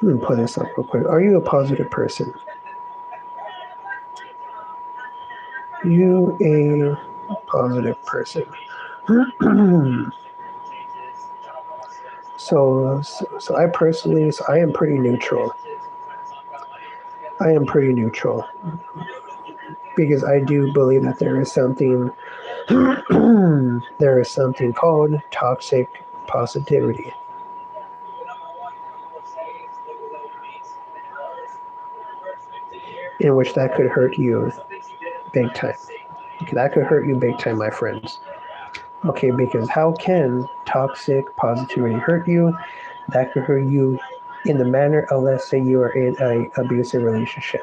Let me pull this up real quick. Are you a positive person? You a positive person? So I personally, I am pretty neutral. I am pretty neutral because I do believe that there is something, there is something called toxic positivity, in which that could hurt you big time. Okay, that could hurt you big time, my friends. Okay, because how can toxic positivity hurt you? That could hurt you in the manner of, let's say you are in a abusive relationship.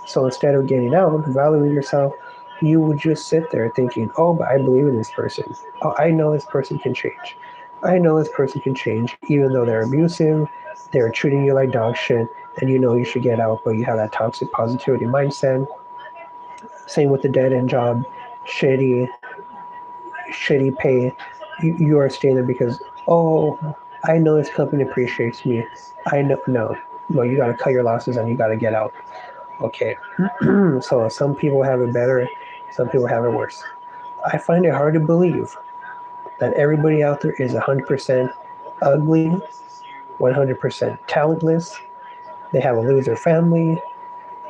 So instead of getting out, valuing yourself, you would just sit there thinking, oh, but I believe in this person. Oh, I know this person can change. I know this person can change, even though they're abusive, they're treating you like dog shit, and you know you should get out, but you have that toxic positivity mindset. Same with the dead end job, shitty, shitty pay. You are staying there because, oh, I know this company appreciates me. I know, no, you got to cut your losses and you got to get out. Okay, so some people have it better, some people have it worse. I find it hard to believe that everybody out there is 100% ugly, 100% talentless. They have a loser family.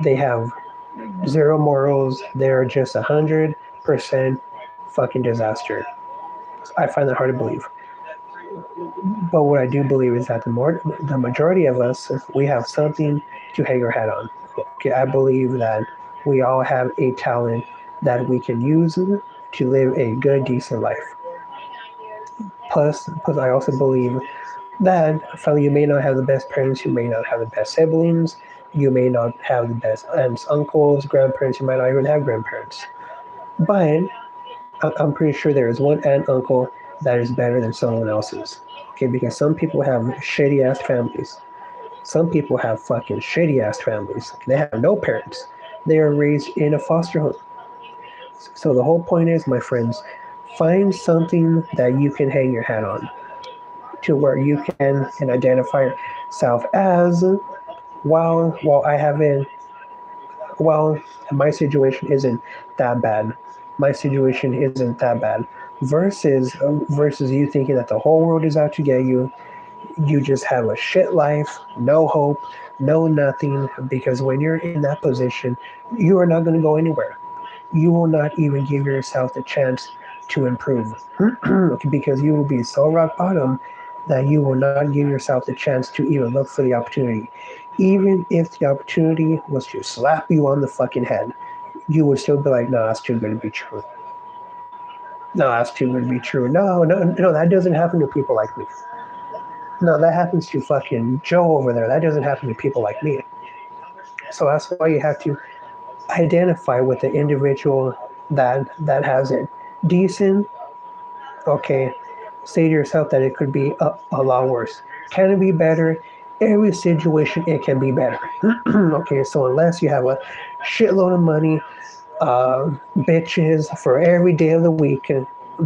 They have zero morals. They're just 100% fucking disaster. I find that hard to believe. But what I do believe is that the majority of us, we have something to hang our hat on. Okay, I believe that we all have a talent that we can use to live a good, decent life. Plus, I also believe that family, you may not have the best parents, you may not have the best siblings, you may not have the best aunts, uncles, grandparents, you might not even have grandparents. But I'm pretty sure there is one aunt, uncle that is better than someone else's. Okay, because some people have shitty ass families. Some people have fucking shitty ass families. They have no parents. They are raised in a foster home. So the whole point is, my friends, find something that you can hang your hat on to where you can identify yourself as. While I haven't, well, my situation isn't that bad. My situation isn't that bad. Versus you thinking that the whole world is out to get you. You just have a shit life, no hope, no nothing. Because when you're in that position, you are not going to go anywhere. You will not even give yourself the chance to improve. Because you will be so rock bottom that you will not give yourself the chance to even look for the opportunity. Even if the opportunity was to slap you on the fucking head, you would still be like, no, that's too good to be true. No, that's too good to be true. No, that doesn't happen to people like me. No, that happens to fucking Joe over there. That doesn't happen to people like me. So that's why you have to identify with the individual that has it decent. Okay, say to yourself that it could be a lot worse. Can it be better? Every situation it can be better. Okay, so unless you have a shitload of money, bitches for every day of the week,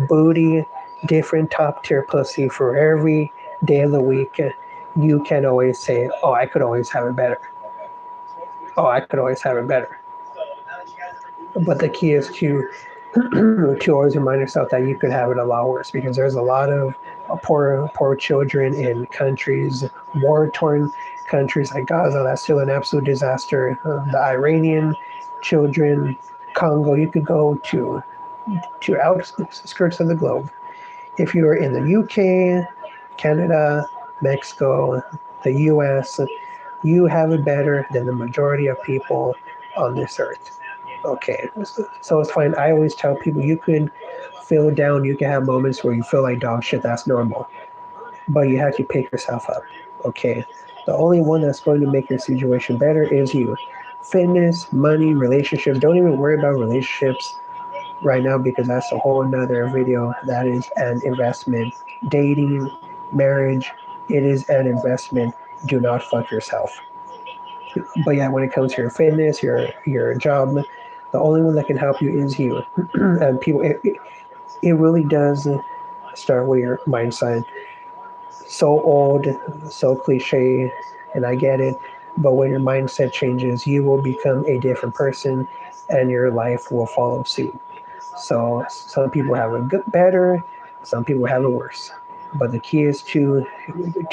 booty, different top tier pussy for every day of the week, you can always say, "Oh, I could always have it better." Oh, I could always have it better. But the key is to always remind yourself that you could have it a lot worse because there's a lot of poor children in countries, war torn countries like Gaza. That's still an absolute disaster. The Iranian children, Congo. You could go to outskirts of the globe. If you're in the UK, Canada, Mexico, the US, you have it better than the majority of people on this earth. Okay, so it's fine. I always tell people you can feel down, you can have moments where you feel like dog shit, that's normal. But you have to pick yourself up. Okay, the only one that's going to make your situation better is you. Fitness, money, relationships. Don't even worry about relationships right now because that's a whole nother video. That is an investment. Dating, marriage, it is an investment. Do not fuck yourself. But yeah, when it comes to your fitness, your job, the only one that can help you is you. And people, it really does start with your mindset. So old, so cliche. and I get it. But when your mindset changes, you will become a different person, and your life will follow suit. So some people have it good, better, some people have it worse. But the key is to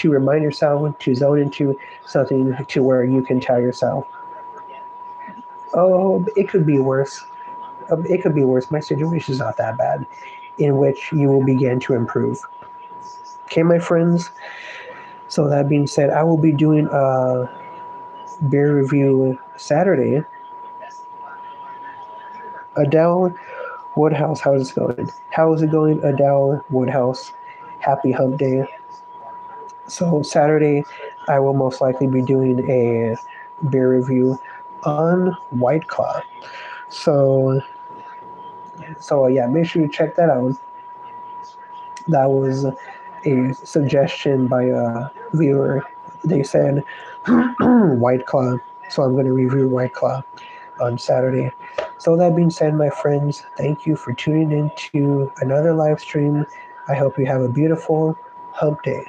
remind yourself to zone into something to where you can tell yourself, "Oh, it could be worse. It could be worse. My situation is not that bad," in which you will begin to improve. Okay, my friends. So that being said, I will be doing a beer review Saturday. Adele Woodhouse, how's it going? How is it going, Adele Woodhouse? Happy Hump Day. So Saturday, I will most likely be doing a beer review on White Claw. So yeah, make sure you check that out. That was a suggestion by a viewer. They said White Claw, so I'm going to review White Claw on Saturday. So that being said, my friends, thank you for tuning in to another live stream. I hope you have a beautiful hump day.